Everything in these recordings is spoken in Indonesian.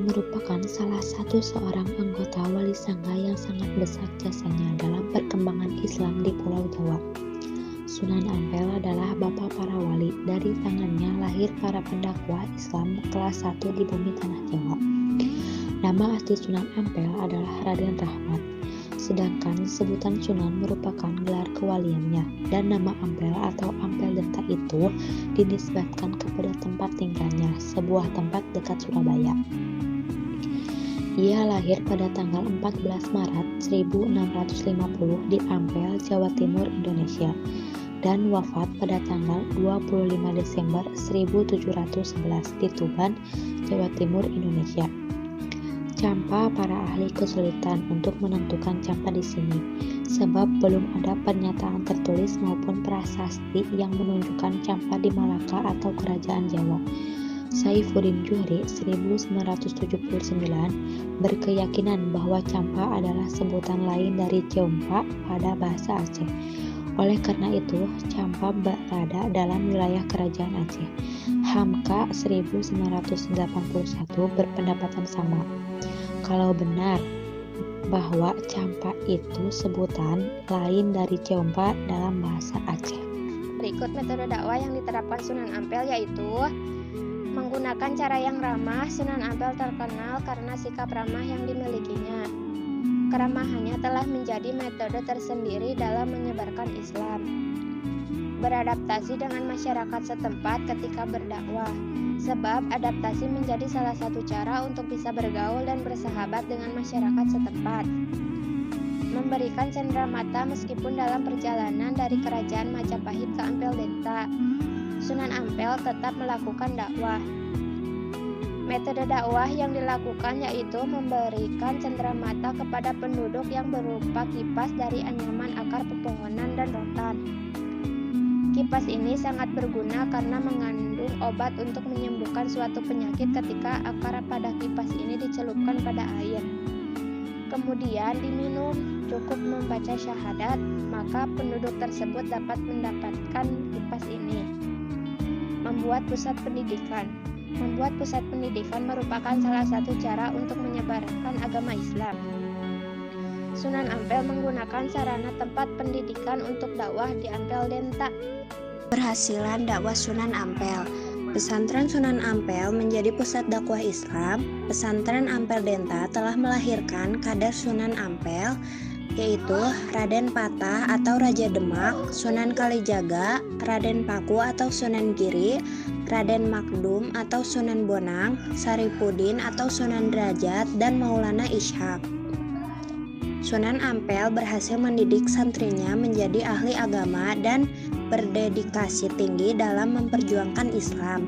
merupakan salah satu seorang anggota Wali Sangga yang sangat besar jasanya dalam perkembangan Islam di Pulau Jawa. Sunan Ampel adalah bapak para wali. Dari tangannya lahir para pendakwah Islam kelas 1 di bumi tanah Jawa. Nama asli Sunan Ampel adalah Raden Rahmat, sedangkan sebutan Sunan merupakan gelar kewaliannya, dan nama Ampel atau Ampel Denta itu dinisbatkan kepada tempat tinggalnya, sebuah tempat dekat Surabaya. Ia lahir pada tanggal 14 Maret 1650 di Ampel, Jawa Timur, Indonesia, dan wafat pada tanggal 25 Desember 1711 di Tuban, Jawa Timur, Indonesia. Campa para ahli kesulitan untuk menentukan campa di sini, sebab belum ada pernyataan tertulis maupun prasasti yang menunjukkan campa di Malaka atau Kerajaan Jawa. Saifuddin Juhri 1979 berkeyakinan bahwa campa adalah sebutan lain dari Ciompa pada bahasa Aceh. Oleh karena itu, campa berada dalam wilayah Kerajaan Aceh. Hamka 1981 berpendapatan sama. Kalau benar bahwa campa itu sebutan lain dari Ciompa dalam bahasa Aceh. Berikut metode dakwah yang diterapkan Sunan Ampel, yaitu menggunakan cara yang ramah. Sunan Ampel terkenal karena sikap ramah yang dimilikinya. Keramahannya telah menjadi metode tersendiri dalam menyebarkan Islam. Beradaptasi dengan masyarakat setempat ketika berdakwah, sebab adaptasi menjadi salah satu cara untuk bisa bergaul dan bersahabat dengan masyarakat setempat. Memberikan cenderamata meskipun dalam perjalanan dari Kerajaan Majapahit ke Ampel Denta, Sunan Ampel tetap melakukan dakwah. Metode dakwah yang dilakukan yaitu memberikan cenderamata kepada penduduk yang berupa kipas dari anyaman akar pepohonan dan rotan. Kipas ini sangat berguna karena mengandung obat untuk menyembuhkan suatu penyakit ketika akar pada kipas ini dicelupkan pada air. Kemudian diminum, cukup membaca syahadat, maka penduduk tersebut dapat mendapatkan kipas ini. Membuat pusat pendidikan. Membuat pusat pendidikan merupakan salah satu cara untuk menyebarkan agama Islam. Sunan Ampel menggunakan sarana tempat pendidikan untuk dakwah di Ampel Denta. Keberhasilan dakwah Sunan Ampel. Pesantren Sunan Ampel menjadi pusat dakwah Islam. Pesantren Ampel Denta telah melahirkan kader Sunan Ampel, yaitu Raden Patah atau Raja Demak, Sunan Kalijaga, Raden Paku atau Sunan Giri, Raden Makdum atau Sunan Bonang, Saripuddin atau Sunan Derajat, dan Maulana Ishaq. Sunan Ampel berhasil mendidik santrinya menjadi ahli agama dan berdedikasi tinggi dalam memperjuangkan Islam.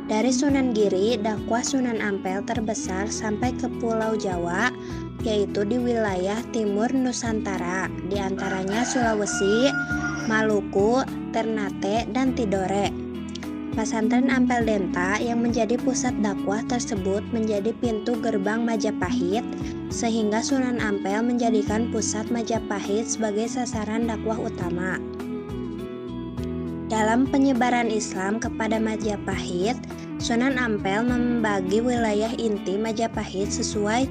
Dari Sunan Giri, dakwah Sunan Ampel terbesar sampai ke Pulau Jawa, yaitu di wilayah timur Nusantara, di antaranya Sulawesi, Maluku, Ternate, dan Tidore. Pesantren Ampel Denta yang menjadi pusat dakwah tersebut menjadi pintu gerbang Majapahit, sehingga Sunan Ampel menjadikan pusat Majapahit sebagai sasaran dakwah utama. Dalam penyebaran Islam kepada Majapahit, Sunan Ampel membagi wilayah inti Majapahit sesuai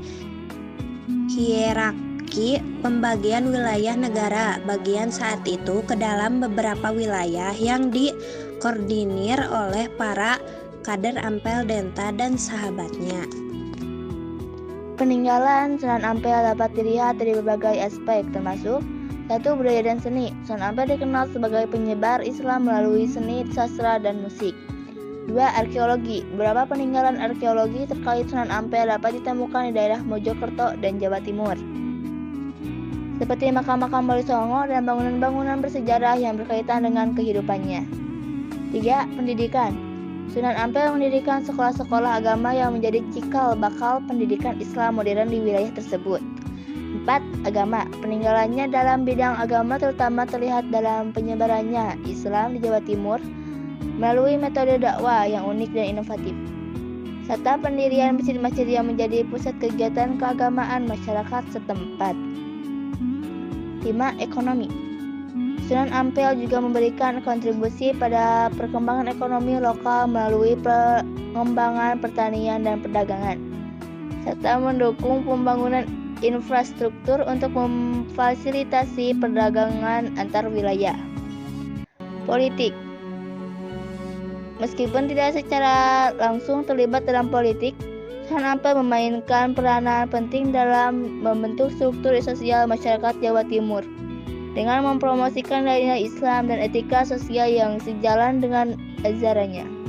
hierarki pembagian wilayah negara bagian saat itu ke dalam beberapa wilayah yang dikoordinir oleh para kader Ampel Denta dan sahabatnya. Peninggalan Sunan Ampel dapat dilihat dari berbagai aspek, termasuk 1. Budaya dan seni. Sunan Ampel dikenal sebagai penyebar Islam melalui seni, sastra, dan musik. 2. Arkeologi. Beberapa peninggalan arkeologi terkait Sunan Ampel dapat ditemukan di daerah Mojokerto dan Jawa Timur, seperti makam-makam Wali Songo dan bangunan-bangunan bersejarah yang berkaitan dengan kehidupannya. 3. Pendidikan. Sunan Ampel mendirikan sekolah-sekolah agama yang menjadi cikal bakal pendidikan Islam modern di wilayah tersebut. 4. Agama. Peninggalannya dalam bidang agama terutama terlihat dalam penyebarannya Islam di Jawa Timur melalui metode dakwah yang unik dan inovatif, serta pendirian masjid-masjid yang menjadi pusat kegiatan keagamaan masyarakat setempat. 5. Ekonomi. Sunan Ampel juga memberikan kontribusi pada perkembangan ekonomi lokal melalui pengembangan pertanian dan perdagangan. serta mendukung pembangunan infrastruktur untuk memfasilitasi perdagangan antar wilayah. Politik. Meskipun tidak secara langsung terlibat dalam politik, Sunan Ampel memainkan peranan penting dalam membentuk struktur sosial masyarakat Jawa Timur dengan mempromosikan nilai Islam dan etika sosial yang sejalan dengan ajarannya.